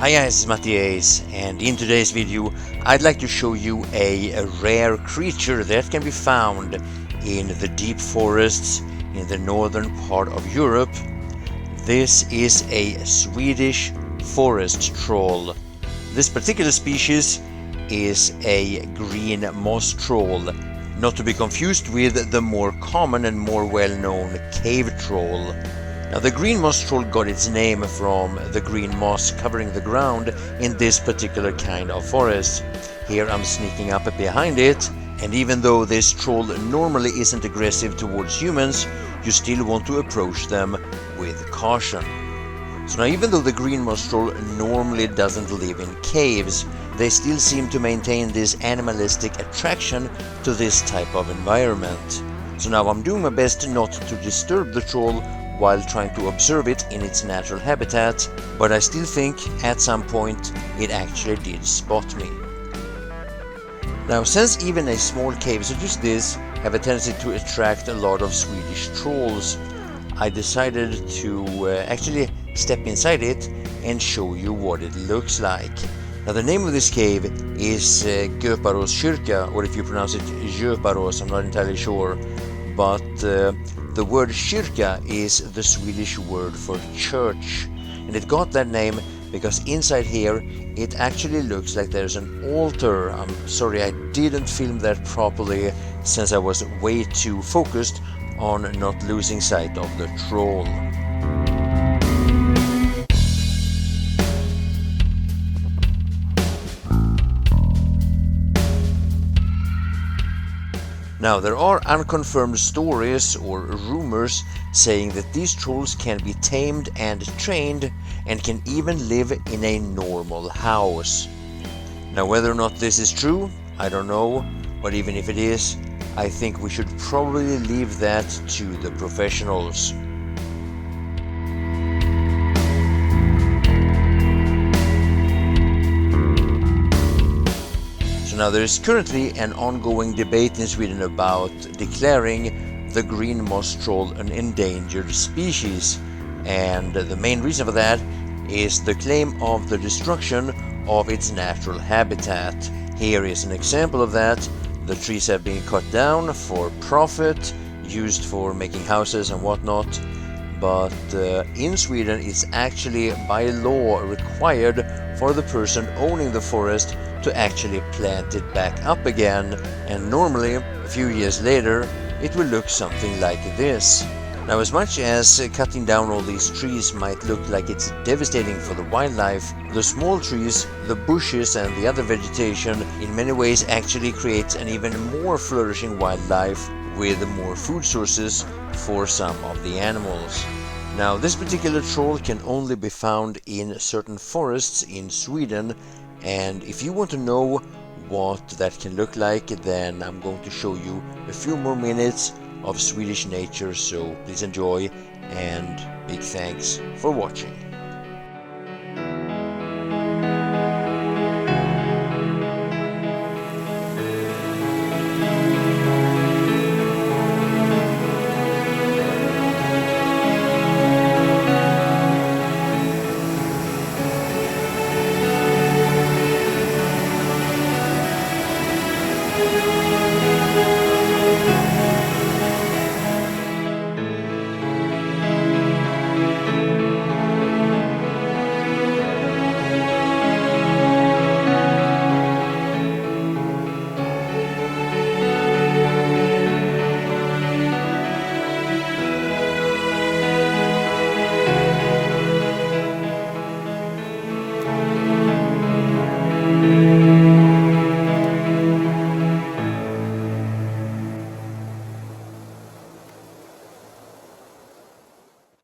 Hi guys, it's Mattiace, and in today's video I'd like to show you a rare creature that can be found in the deep forests in the northern part of Europe. This is a Swedish forest troll. This particular species is a green moss troll, not to be confused with the more common and more well-known cave troll. Now, the green moss troll got its name from the green moss covering the ground in this particular kind of forest. Here I'm sneaking up behind it, and even though this troll normally isn't aggressive towards humans, you still want to approach them with caution. So now, even though the green moss troll normally doesn't live in caves, they still seem to maintain this animalistic attraction to this type of environment. So now I'm doing my best not to disturb the troll while trying to observe it in its natural habitat, but I still think at some point it actually did spot me. Now, since even a small cave such as this have a tendency to attract a lot of Swedish trolls, I decided to actually step inside it and show you what it looks like. Now, the name of this cave is Göparås kyrka, or if you pronounce it Göparås, I'm not entirely sure, but the word kyrka is the Swedish word for church, and it got that name because inside here it actually looks like there's an altar. I'm sorry I didn't film that properly since I was way too focused on not losing sight of the troll. Now, there are unconfirmed stories or rumors saying that these trolls can be tamed and trained and can even live in a normal house. Now, whether or not this is true, I don't know, but even if it is, I think we should probably leave that to the professionals. Now, there is currently an ongoing debate in Sweden about declaring the green moss troll an endangered species, and the main reason for that is the claim of the destruction of its natural habitat. Here is an example of that. The trees have been cut down for profit, used for making houses and whatnot, but in Sweden it's actually by law required for the person owning the forest to actually plant it back up again, and normally a few years later it will look something like this. Now, as much as cutting down all these trees might look like it's devastating for the wildlife, the small trees, the bushes and the other vegetation in many ways actually creates an even more flourishing wildlife with more food sources for some of the animals. Now, this particular troll can only be found in certain forests in Sweden, and if you want to know what that can look like, then I'm going to show you a few more minutes of Swedish nature, so please enjoy, and big thanks for watching.